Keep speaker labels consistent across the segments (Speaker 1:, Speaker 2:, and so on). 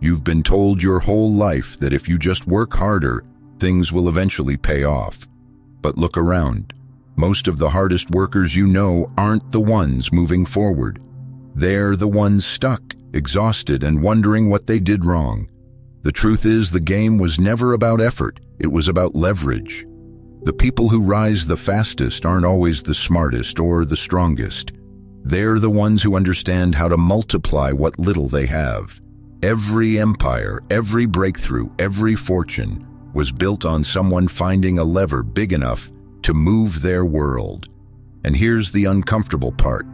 Speaker 1: You've been told your whole life that if you just work harder, things will eventually pay off. But look around. Most of the hardest workers you know aren't the ones moving forward. They're the ones stuck, exhausted, and wondering what they did wrong. The truth is, the game was never about effort, it was about leverage. The people who rise the fastest aren't always the smartest or the strongest. They're the ones who understand how to multiply what little they have. Every empire, every breakthrough, every fortune was built on someone finding a lever big enough to move their world. And here's the uncomfortable part.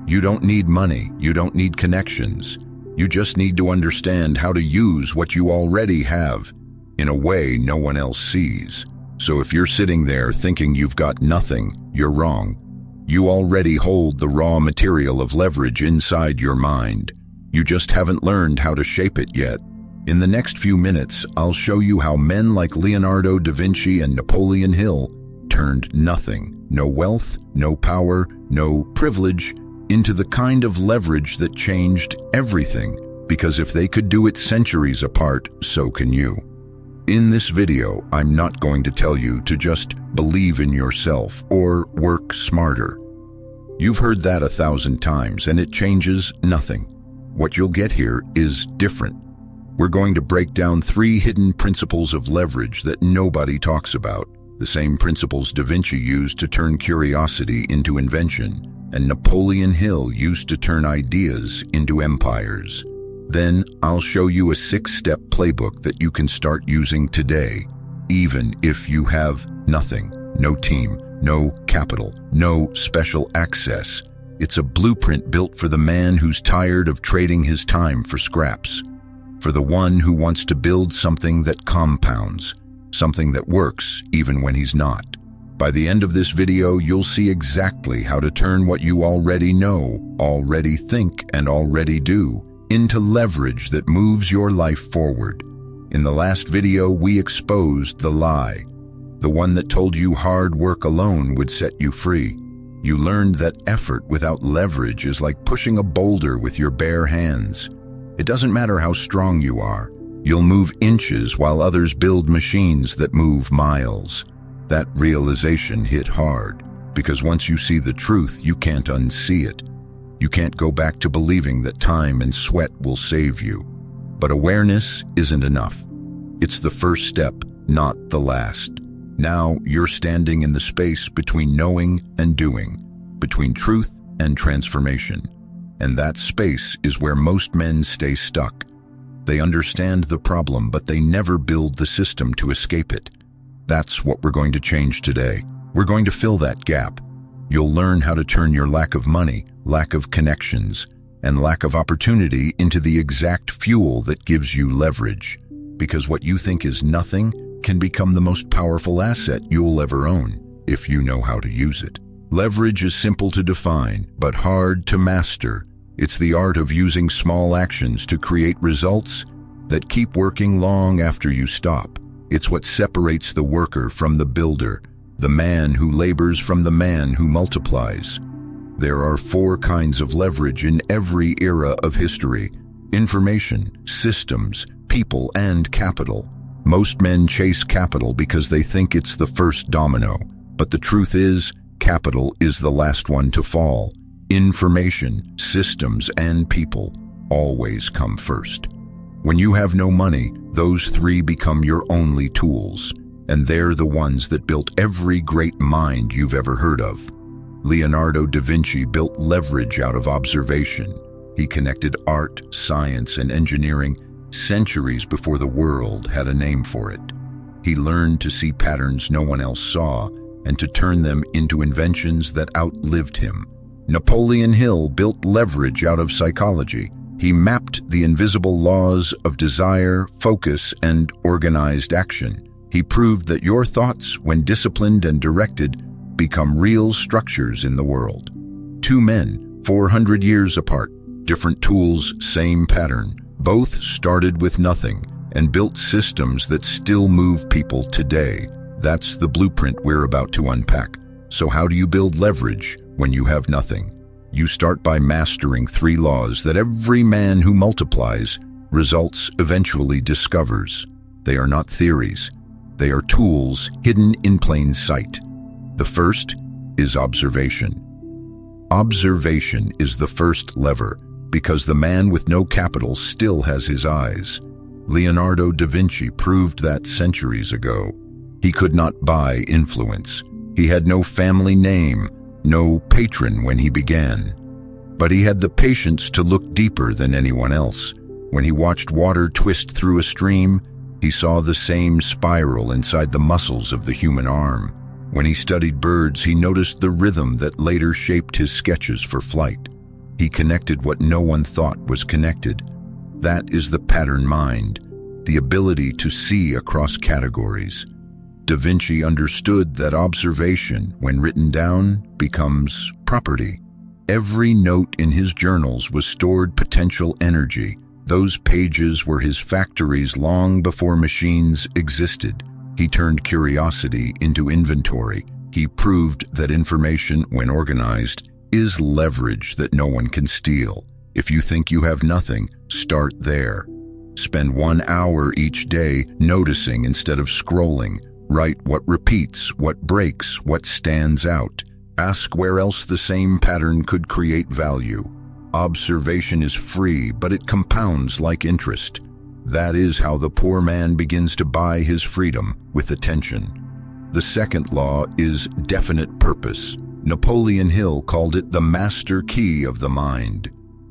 Speaker 1: You don't need money, you don't need connections. You just need to understand how to use what you already have in a way no one else sees. So if you're sitting there thinking you've got nothing, you're wrong. You already hold the raw material of leverage inside your mind. You just haven't learned how to shape it yet. In the next few minutes, I'll show you how men like Leonardo da Vinci and Napoleon Hill turned nothing, no wealth, no power, no privilege, into the kind of leverage that changed everything. Because if they could do it centuries apart, so can you. In this video, I'm not going to tell you to just believe in yourself or work smarter. You've heard that 1,000 times and it changes nothing. What you'll get here is different. We're going to break down 3 hidden principles of leverage that nobody talks about. The same principles Da Vinci used to turn curiosity into invention, and Napoleon Hill used to turn ideas into empires. Then I'll show you a 6-step playbook that you can start using today, even if you have nothing, no team, no capital, no special access. It's a blueprint built for the man who's tired of trading his time for scraps, for the one who wants to build something that compounds, something that works even when he's not. By the end of this video, you'll see exactly how to turn what you already know, already think, and already do into leverage that moves your life forward. In the last video, we exposed the lie, the one that told you hard work alone would set you free. You learned that effort without leverage is like pushing a boulder with your bare hands. It doesn't matter how strong you are. You'll move inches while others build machines that move miles. That realization hit hard, because once you see the truth, you can't unsee it. You can't go back to believing that time and sweat will save you. But awareness isn't enough. It's the first step, not the last. Now you're standing in the space between knowing and doing, between truth and transformation. And that space is where most men stay stuck. They understand the problem, but they never build the system to escape it. That's what we're going to change today. We're going to fill that gap. You'll learn how to turn your lack of money, lack of connections, and lack of opportunity into the exact fuel that gives you leverage. Because what you think is nothing can become the most powerful asset you'll ever own, if you know how to use it. Leverage is simple to define, but hard to master. It's the art of using small actions to create results that keep working long after you stop. It's what separates the worker from the builder, the man who labors from the man who multiplies. There are 4 kinds of leverage in every era of history: information, systems, people, and capital. Most men chase capital because they think it's the first domino, but the truth is, capital is the last one to fall. Information, systems, and people always come first. When you have no money, those 3 become your only tools, and they're the ones that built every great mind you've ever heard of. Leonardo da Vinci built leverage out of observation. He connected art, science, and engineering centuries before the world had a name for it. He learned to see patterns no one else saw and to turn them into inventions that outlived him. Napoleon Hill built leverage out of psychology. He mapped the invisible laws of desire, focus, and organized action. He proved that your thoughts, when disciplined and directed, become real structures in the world. 2 men, 400 years apart, different tools, same pattern. Both started with nothing and built systems that still move people today. That's the blueprint we're about to unpack. So how do you build leverage when you have nothing? You start by mastering 3 laws that every man who multiplies results eventually discovers. They are not theories. They are tools hidden in plain sight. The first is observation. Observation is the first lever, because the man with no capital still has his eyes. Leonardo da Vinci proved that centuries ago. He could not buy influence. He had no family name, no patron when he began. But he had the patience to look deeper than anyone else. When he watched water twist through a stream, he saw the same spiral inside the muscles of the human arm. When he studied birds, he noticed the rhythm that later shaped his sketches for flight. He connected what no one thought was connected. That is the pattern mind, the ability to see across categories. Da Vinci understood that observation, when written down, becomes property. Every note in his journals was stored potential energy. Those pages were his factories long before machines existed. He turned curiosity into inventory. He proved that information, when organized, is leverage that no one can steal. If you think you have nothing, start there. Spend 1 hour each day noticing instead of scrolling. Write what repeats, what breaks, what stands out. Ask where else the same pattern could create value. Observation is free, but it compounds like interest. That is how the poor man begins to buy his freedom with attention. The second law is definite purpose. Napoleon Hill called it the master key of the mind.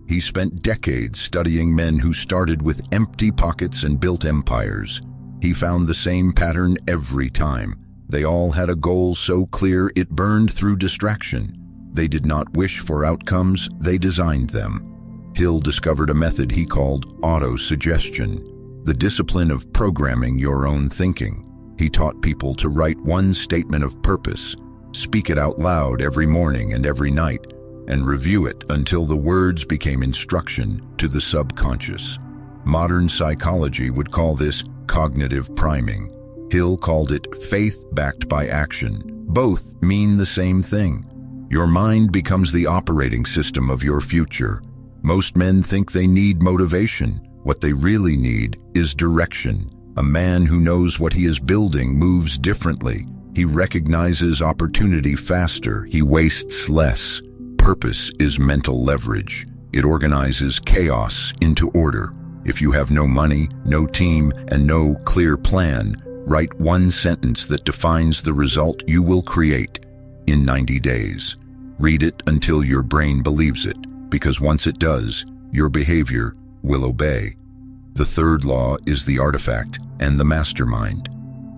Speaker 1: He spent decades studying men who started with empty pockets and built empires. He found the same pattern every time. They all had a goal so clear it burned through distraction. They did not wish for outcomes, they designed them. Hill discovered a method he called auto-suggestion, the discipline of programming your own thinking. He taught people to write one statement of purpose, speak it out loud every morning and every night, and review it until the words became instruction to the subconscious. Modern psychology would call this cognitive priming. Hill called it faith backed by action. Both mean the same thing. Your mind becomes the operating system of your future. Most men think they need motivation. What they really need is direction. A man who knows what he is building moves differently. He recognizes opportunity faster. He wastes less. Purpose is mental leverage. It organizes chaos into order. If you have no money, no team, and no clear plan, write one sentence that defines the result you will create in 90 days. Read it until your brain believes it, because once it does, your behavior will obey. The third law is the artifact and the mastermind.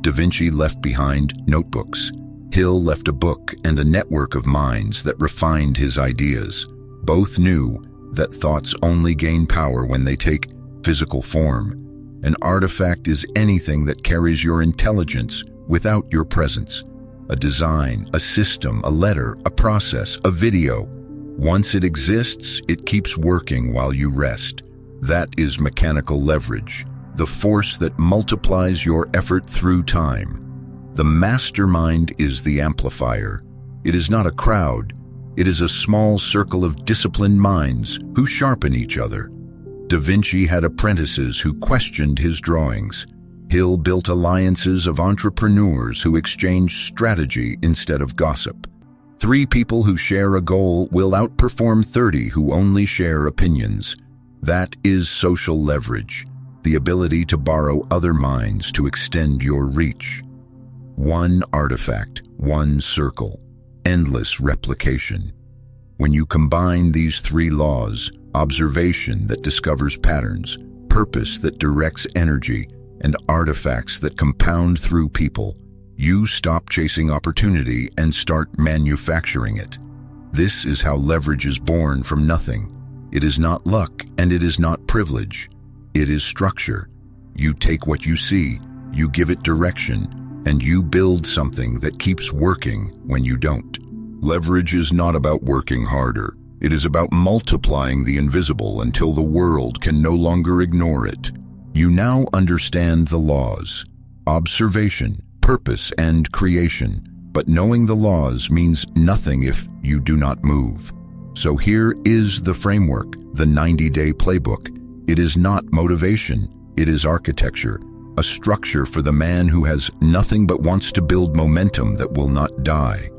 Speaker 1: Da Vinci left behind notebooks. Hill left a book and a network of minds that refined his ideas. Both knew that thoughts only gain power when they take physical form. An artifact is anything that carries your intelligence without your presence. A design, a system, a letter, a process, a video. Once it exists, it keeps working while you rest. That is mechanical leverage, the force that multiplies your effort through time. The mastermind is the amplifier. It is not a crowd. It is a small circle of disciplined minds who sharpen each other. Da Vinci had apprentices who questioned his drawings. Hill built alliances of entrepreneurs who exchanged strategy instead of gossip. 3 people who share a goal will outperform 30 who only share opinions. That is social leverage, the ability to borrow other minds to extend your reach. One artifact, one circle, endless replication. When you combine these 3 laws, observation that discovers patterns, purpose that directs energy, and artifacts that compound through people, you stop chasing opportunity and start manufacturing it. This is how leverage is born from nothing. It is not luck and it is not privilege. It is structure. You take what you see, you give it direction, and you build something that keeps working when you don't. Leverage is not about working harder. It is about multiplying the invisible until the world can no longer ignore it. You now understand the laws, observation, purpose, and creation. But knowing the laws means nothing if you do not move. So here is the framework, the 90-day playbook. It is not motivation, it is architecture, a structure for the man who has nothing but wants to build momentum that will not die.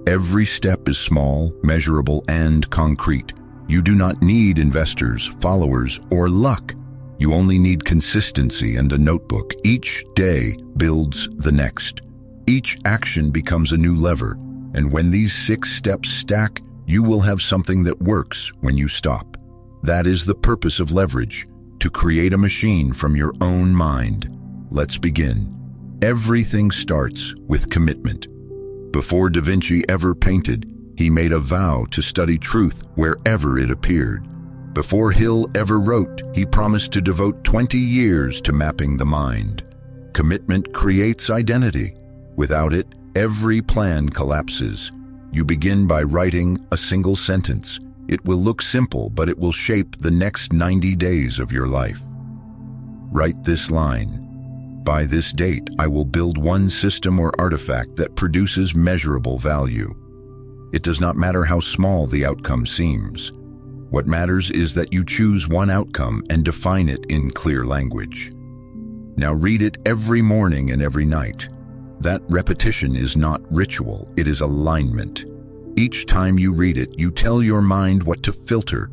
Speaker 1: Every step is small, measurable, and concrete. You do not need investors, followers, or luck. You only need consistency and a notebook. Each day builds the next. Each action becomes a new lever, and when these 6 steps stack, you will have something that works when you stop. That is the purpose of leverage, to create a machine from your own mind. Let's begin. Everything starts with commitment. Before Da Vinci ever painted, he made a vow to study truth wherever it appeared. Before Hill ever wrote, he promised to devote 20 years to mapping the mind. Commitment creates identity. Without it, every plan collapses. You begin by writing a single sentence. It will look simple, but it will shape the next 90 days of your life. Write this line: by this date, I will build one system or artifact that produces measurable value. It does not matter how small the outcome seems. What matters is that you choose one outcome and define it in clear language. Now read it every morning and every night. That repetition is not ritual, it is alignment. Each time you read it, you tell your mind what to filter,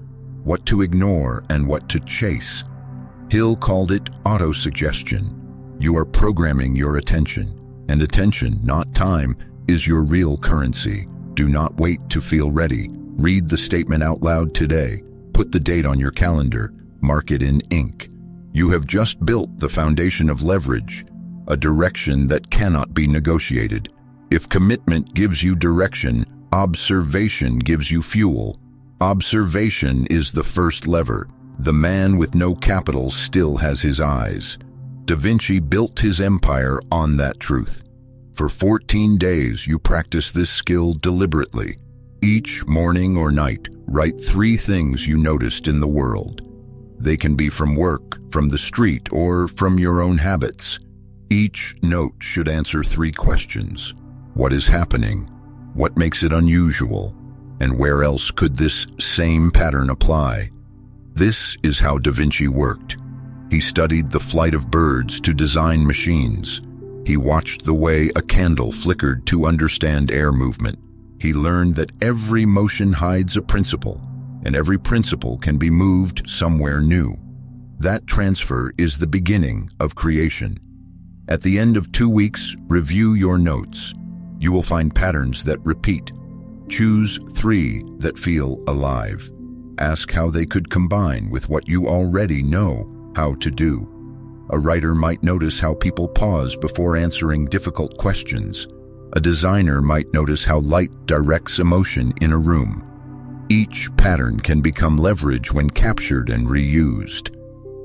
Speaker 1: what to ignore, and what to chase. Hill called it autosuggestion. You are programming your attention, and attention, not time, is your real currency. Do not wait to feel ready. Read the statement out loud today. Put the date on your calendar. Mark it in ink. You have just built the foundation of leverage, a direction that cannot be negotiated. If commitment gives you direction, observation gives you fuel. Observation is the first lever. The man with no capital still has his eyes. Da Vinci built his empire on that truth. For 14 days, you practice this skill deliberately. Each morning or night, write 3 things you noticed in the world. They can be from work, from the street, or from your own habits. Each note should answer 3 questions. What is happening? What makes it unusual? And where else could this same pattern apply? This is how Da Vinci worked. He studied the flight of birds to design machines. He watched the way a candle flickered to understand air movement. He learned that every motion hides a principle, and every principle can be moved somewhere new. That transfer is the beginning of creation. At the end of 2 weeks, review your notes. You will find patterns that repeat. Choose 3 that feel alive. Ask how they could combine with what you already know how to do. A writer might notice how people pause before answering difficult questions. A designer might notice how light directs emotion in a room. Each pattern can become leverage when captured and reused.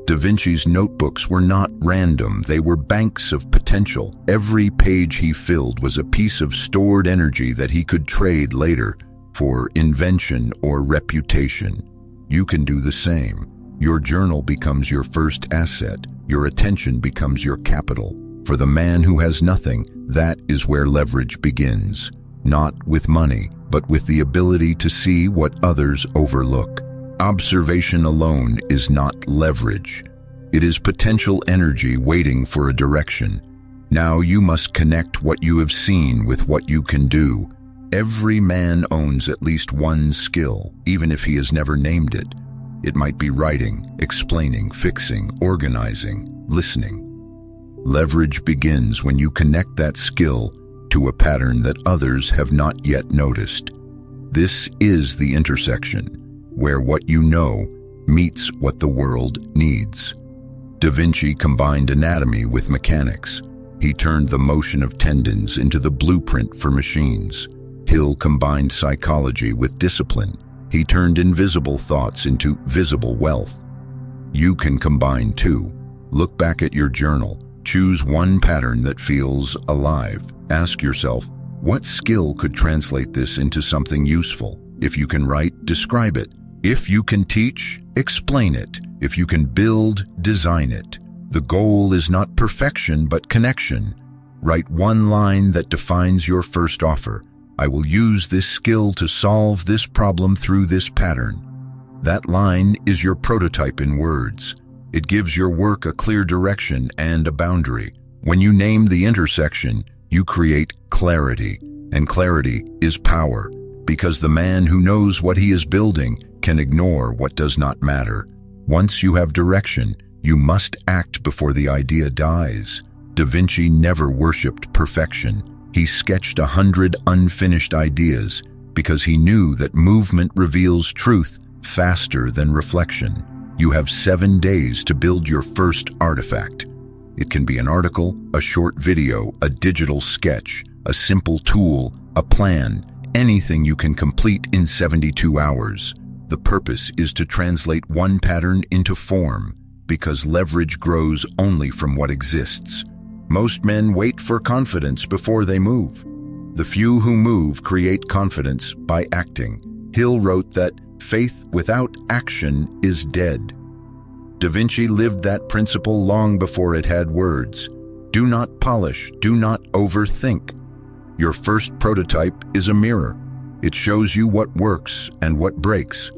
Speaker 1: Da Vinci's notebooks were not random, they were banks of potential. Every page he filled was a piece of stored energy that he could trade later for invention or reputation. You can do the same. Your journal becomes your first asset. Your attention becomes your capital. For the man who has nothing, that is where leverage begins. Not with money, but with the ability to see what others overlook. Observation alone is not leverage. It is potential energy waiting for a direction. Now you must connect what you have seen with what you can do. Every man owns at least one skill, even if he has never named it. It might be writing, explaining, fixing, organizing, listening. Leverage begins when you connect that skill to a pattern that others have not yet noticed. This is the intersection where what you know meets what the world needs. Da Vinci combined anatomy with mechanics. He turned the motion of tendons into the blueprint for machines. Hill combined psychology with discipline. He turned invisible thoughts into visible wealth. You can combine too. Look back at your journal. Choose one pattern that feels alive. Ask yourself, what skill could translate this into something useful? If you can write, describe it. If you can teach, explain it. If you can build, design it. The goal is not perfection, but connection. Write one line that defines your first offer. I will use this skill to solve this problem through this pattern. That line is your prototype in words. It gives your work a clear direction and a boundary. When you name the intersection, you create clarity, and clarity is power, because the man who knows what he is building can ignore what does not matter. Once you have direction, you must act before the idea dies. Da Vinci never worshipped perfection. He sketched 100 unfinished ideas because he knew that movement reveals truth faster than reflection. You have 7 days to build your first artifact. It can be an article, a short video, a digital sketch, a simple tool, a plan, anything you can complete in 72 hours. The purpose is to translate one pattern into form, because leverage grows only from what exists. Most men wait for confidence before they move. The few who move create confidence by acting. Hill wrote that faith without action is dead. Da Vinci lived that principle long before it had words. Do not polish, do not overthink. Your first prototype is a mirror. It shows you what works and what breaks.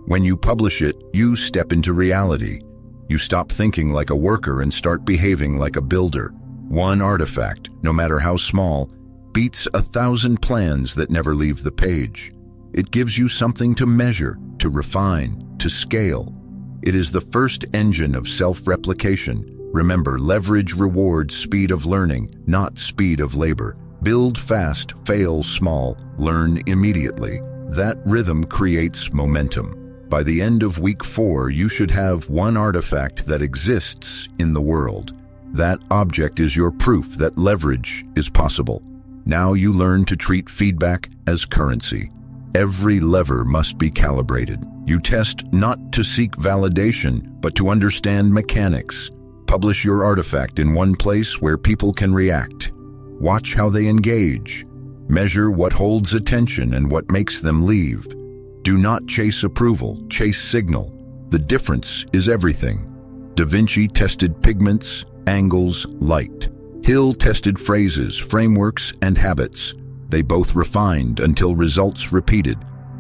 Speaker 1: When you publish it, you step into reality. You stop thinking like a worker and start behaving like a builder. One artifact, no matter how small, beats 1,000 plans that never leave the page. It gives you something to measure, to refine, to scale. It is the first engine of self-replication. Remember, leverage rewards speed of learning, not speed of labor. Build fast, fail small, learn immediately. That rhythm creates momentum. By the end of week 4, you should have one artifact that exists in the world. That object is your proof that leverage is possible. Now you learn to treat feedback as currency. Every lever must be calibrated. You test not to seek validation, but to understand mechanics. Publish your artifact in one place where people can react. Watch how they engage. Measure what holds attention and what makes them leave. Do not chase approval, chase signal. The difference is everything. Da Vinci tested pigments, angles, light. Hill tested phrases, frameworks, and habits. They both refined until results repeated.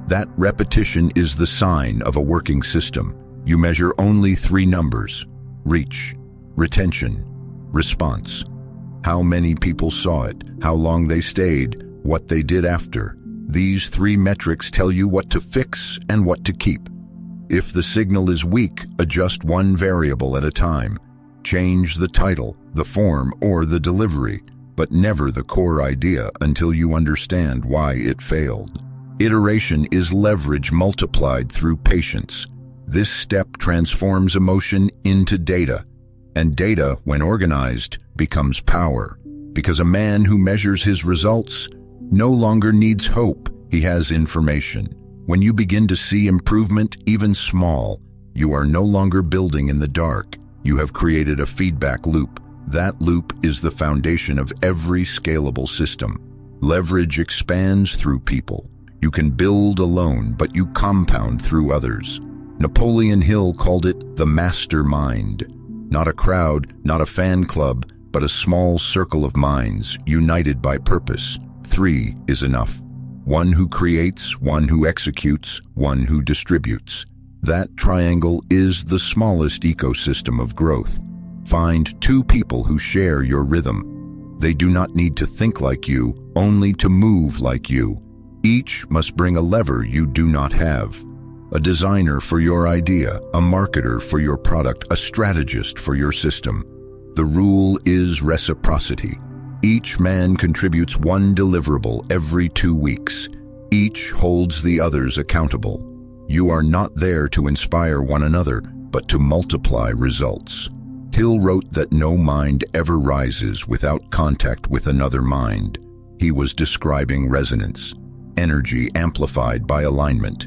Speaker 1: That repetition is the sign of a working system. You measure only 3 numbers: reach, retention, response. How many people saw it, how long they stayed, what they did after. These 3 metrics tell you what to fix and what to keep. If the signal is weak, adjust one variable at a time. Change the title, the form, or the delivery, but never the core idea until you understand why it failed. Iteration is leverage multiplied through patience. This step transforms emotion into data, and data, when organized, becomes power. Because a man who measures his results no longer needs hope, he has information. When you begin to see improvement, even small, you are no longer building in the dark. You have created a feedback loop. That loop is the foundation of every scalable system. Leverage expands through people. You can build alone, but you compound through others. Napoleon Hill called it the mastermind. Not a crowd, not a fan club, but a small circle of minds united by purpose. 3 is enough. One who creates, one who executes, one who distributes. That triangle is the smallest ecosystem of growth. Find 2 people who share your rhythm. They do not need to think like you, only to move like you. Each must bring a lever you do not have. A designer for your idea, a marketer for your product, a strategist for your system. The rule is reciprocity. Each man contributes one deliverable every 2 weeks. Each holds the others accountable. You are not there to inspire one another, but to multiply results. Hill wrote that no mind ever rises without contact with another mind. He was describing resonance, energy amplified by alignment.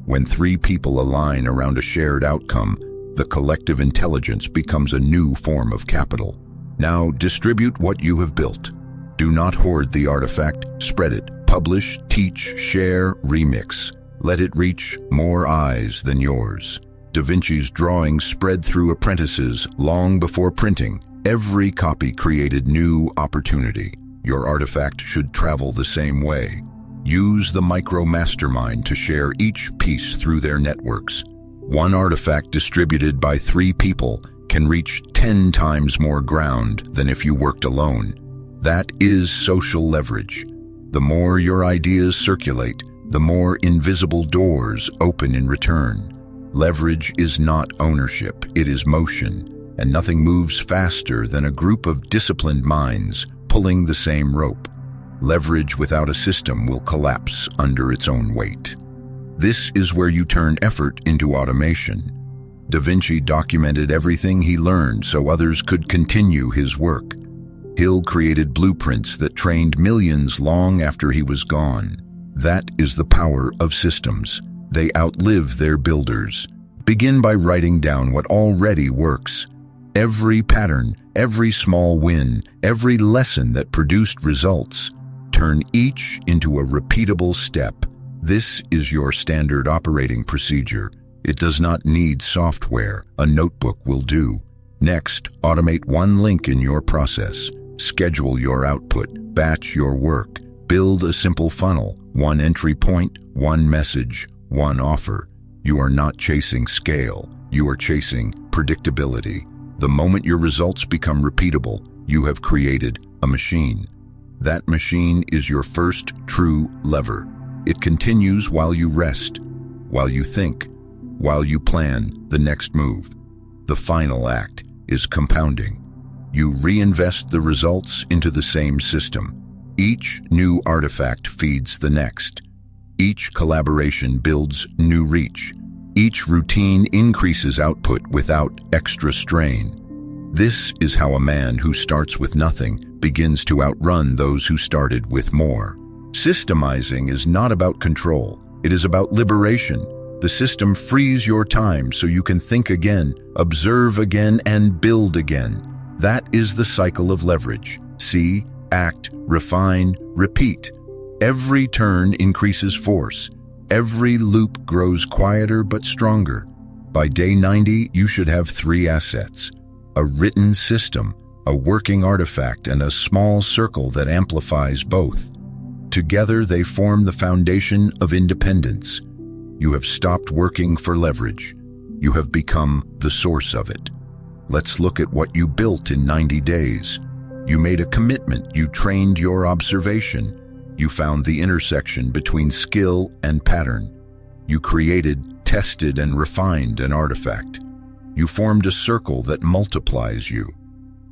Speaker 1: When 3 people align around a shared outcome, the collective intelligence becomes a new form of capital. Now distribute what you have built. Do not hoard the artifact, spread it, publish, teach, share, remix. Let it reach more eyes than yours. Da Vinci's drawings spread through apprentices long before printing. Every copy created new opportunity. Your artifact should travel the same way. Use the micro mastermind to share each piece through their networks. One artifact distributed by 3 people can reach 10 times more ground than if you worked alone. That is social leverage. The more your ideas circulate, the more invisible doors open in return. Leverage is not ownership, it is motion, and nothing moves faster than a group of disciplined minds pulling the same rope. Leverage without a system will collapse under its own weight. This is where you turn effort into automation. Da Vinci documented everything he learned so others could continue his work. Hill created blueprints that trained millions long after he was gone. That is the power of systems. They outlive their builders. Begin by writing down what already works. Every pattern, every small win, every lesson that produced results. Turn each into a repeatable step. This is your standard operating procedure. It does not need software. A notebook will do. Next, automate one link in your process. Schedule your output. Batch your work. Build a simple funnel. One entry point, one message, one offer. You are not chasing scale. You are chasing predictability. The moment your results become repeatable, you have created a machine. That machine is your first true lever. It continues while you rest, while you think, while you plan the next move. The final act is compounding. You reinvest the results into the same system. Each new artifact feeds the next. Each collaboration builds new reach. Each routine increases output without extra strain. This is how a man who starts with nothing begins to outrun those who started with more. Systemizing is not about control. It is about liberation. The system frees your time so you can think again, observe again, and build again. That is the cycle of leverage. See, act, refine, repeat. Every turn increases force. Every loop grows quieter but stronger. By day 90, you should have 3 assets: a written system, a working artifact, and a small circle that amplifies both. Together, they form the foundation of independence. You have stopped working for leverage. You have become the source of it. Let's look at what you built in 90 days. You made a commitment. You trained your observation. You found the intersection between skill and pattern. You created, tested, and refined an artifact. You formed a circle that multiplies you.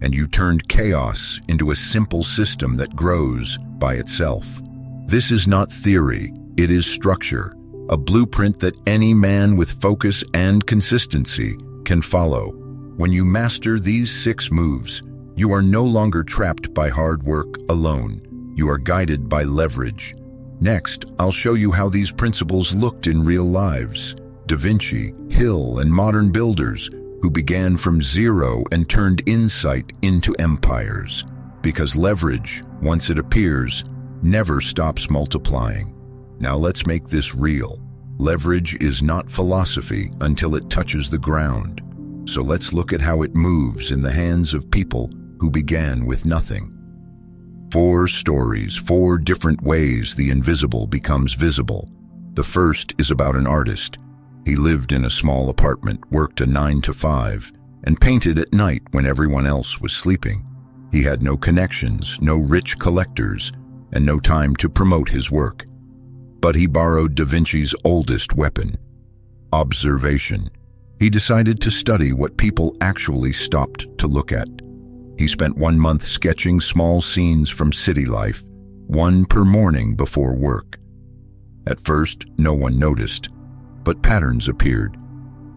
Speaker 1: And you turned chaos into a simple system that grows by itself. This is not theory, it is structure, a blueprint that any man with focus and consistency can follow. When you master these 6 moves, you are no longer trapped by hard work alone. You are guided by leverage. Next, I'll show you how these principles looked in real lives. Da Vinci, Hill, and modern builders who began from zero and turned insight into empires. Because leverage, once it appears, never stops multiplying. Now let's make this real. Leverage is not philosophy until it touches the ground. So let's look at how it moves in the hands of people who began with nothing. 4 stories, 4 different ways the invisible becomes visible. The first is about an artist. He lived in a small apartment, worked a 9 to 5, and painted at night when everyone else was sleeping. He had no connections, no rich collectors, and no time to promote his work. But he borrowed Da Vinci's oldest weapon, observation. He decided to study what people actually stopped to look at. He spent 1 month sketching small scenes from city life, 1 per morning before work. At first, no one noticed, but patterns appeared.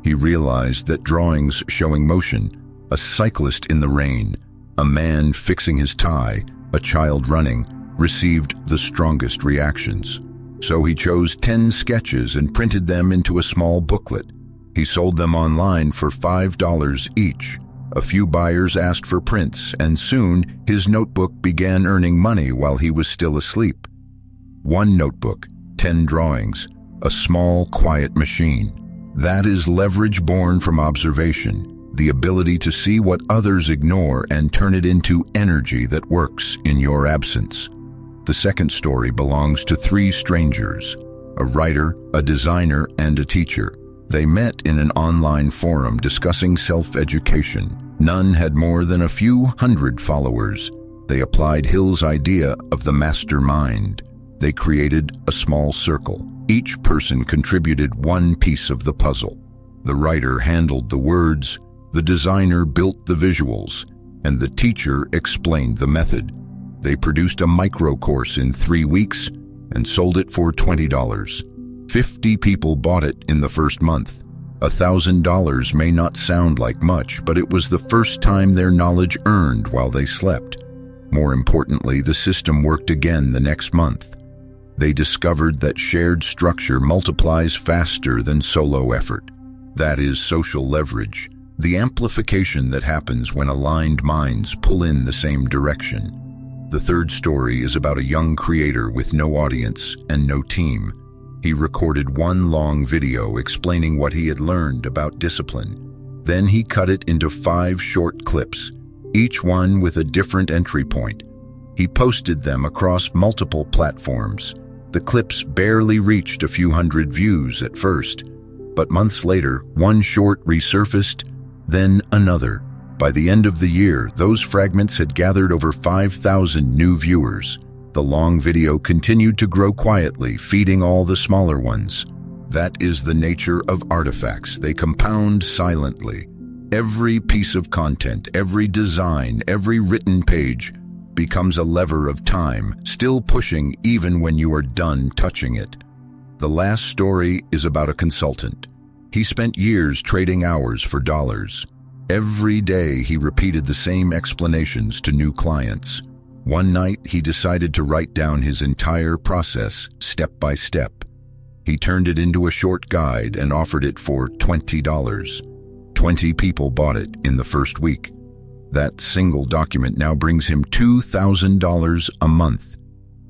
Speaker 1: He realized that drawings showing motion, a cyclist in the rain, a man fixing his tie, a child running, received the strongest reactions. So he chose 10 sketches and printed them into a small booklet. He sold them online for $5 each. A few buyers asked for prints, and soon his notebook began earning money while he was still asleep. 1 notebook, 10 drawings, a small, quiet machine. That is leverage born from observation, the ability to see what others ignore and turn it into energy that works in your absence. The second story belongs to 3 strangers, a writer, a designer, and a teacher. They met in an online forum discussing self-education. None had more than a few hundred followers. They applied Hill's idea of the mastermind. They created a small circle. Each person contributed one piece of the puzzle. The writer handled the words, the designer built the visuals, and the teacher explained the method. They produced a micro-course in 3 weeks and sold it for $20. 50 people bought it in the first month. $1,000 may not sound like much, but it was the first time their knowledge earned while they slept. More importantly, the system worked again the next month. They discovered that shared structure multiplies faster than solo effort. That is social leverage, the amplification that happens when aligned minds pull in the same direction. The third story is about a young creator with no audience and no team. He recorded one long video explaining what he had learned about discipline. Then he cut it into 5 short clips, each one with a different entry point. He posted them across multiple platforms. The clips barely reached a few hundred views at first, but months later, one short resurfaced, then another. By the end of the year, those fragments had gathered over 5,000 new viewers. The long video continued to grow quietly, feeding all the smaller ones. That is the nature of artifacts. They compound silently. Every piece of content, every design, every written page becomes a lever of time, still pushing even when you are done touching it. The last story is about a consultant. He spent years trading hours for dollars. Every day he repeated the same explanations to new clients. One night he decided to write down his entire process, step by step. He turned it into a short guide and offered it for $20. 20 people bought it in the first week. That single document now brings him $2,000 a month.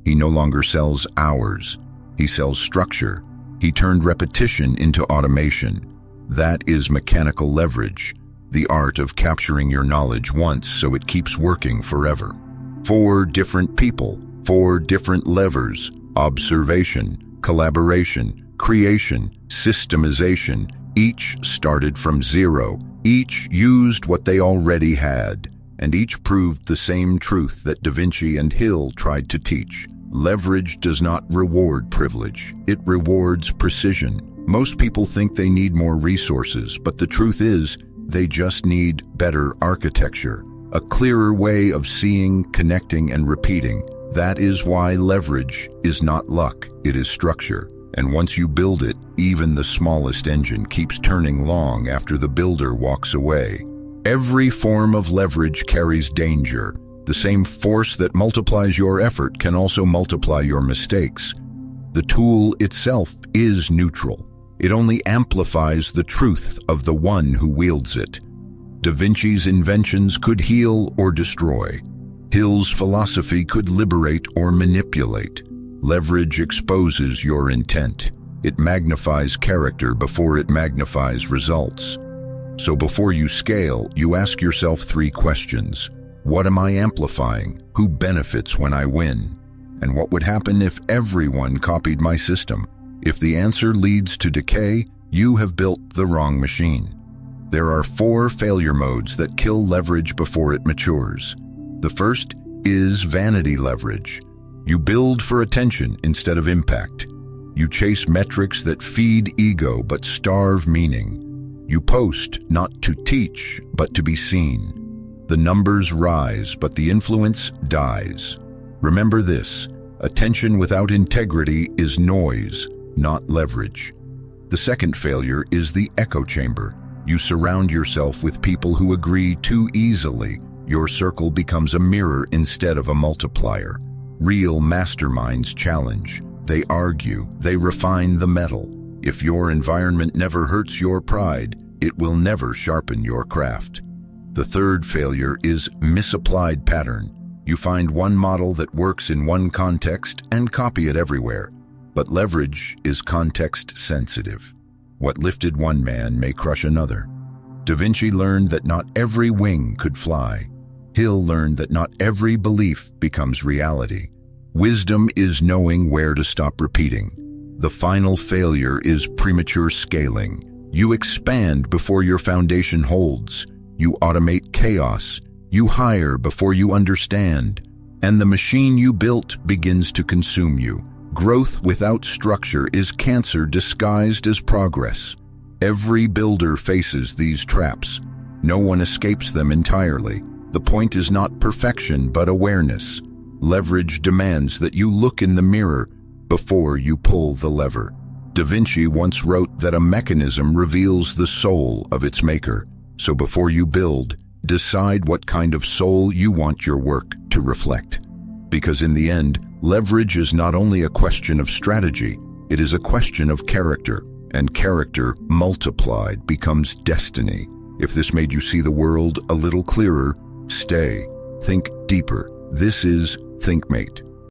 Speaker 1: He no longer sells hours. He sells structure. He turned repetition into automation. That is mechanical leverage, the art of capturing your knowledge once so it keeps working forever. 4 different people, 4 different levers: observation, collaboration, creation, systemization. Each started from zero. Each used what they already had, and each proved the same truth that Da Vinci and Hill tried to teach. Leverage does not reward privilege. It rewards precision. Most people think they need more resources, but the truth is, they just need better architecture, a clearer way of seeing, connecting, and repeating. That is why leverage is not luck, it is structure. And once you build it, even the smallest engine keeps turning long after the builder walks away. Every form of leverage carries danger. The same force that multiplies your effort can also multiply your mistakes. The tool itself is neutral. It only amplifies the truth of the one who wields it. Da Vinci's inventions could heal or destroy. Hill's philosophy could liberate or manipulate. Leverage exposes your intent. It magnifies character before it magnifies results. So before you scale, you ask yourself 3 questions. What am I amplifying? Who benefits when I win? And what would happen if everyone copied my system? If the answer leads to decay, you have built the wrong machine. There are 4 failure modes that kill leverage before it matures. The first is vanity leverage. You build for attention instead of impact. You chase metrics that feed ego but starve meaning. You post not to teach but to be seen. The numbers rise, but the influence dies. Remember this: attention without integrity is noise, not leverage. The second failure is the echo chamber. You surround yourself with people who agree too easily. Your circle becomes a mirror instead of a multiplier. Real masterminds challenge. They argue. They refine the metal. If your environment never hurts your pride, it will never sharpen your craft. The third failure is misapplied pattern. You find one model that works in one context and copy it everywhere. But leverage is context sensitive. What lifted one man may crush another. Da Vinci learned that not every wing could fly. Hill learned that not every belief becomes reality. Wisdom is knowing where to stop repeating. The final failure is premature scaling. You expand before your foundation holds. You automate chaos. You hire before you understand. And the machine you built begins to consume you. Growth without structure is cancer disguised as progress. Every builder faces these traps. No one escapes them entirely. The point is not perfection, but awareness. Leverage demands that you look in the mirror before you pull the lever. Da Vinci once wrote that a mechanism reveals the soul of its maker. So before you build, decide what kind of soul you want your work to reflect. Because in the end, leverage is not only a question of strategy, it is a question of character, and character multiplied becomes destiny. If this made you see the world a little clearer, stay, think deeper. This is ThinkMate.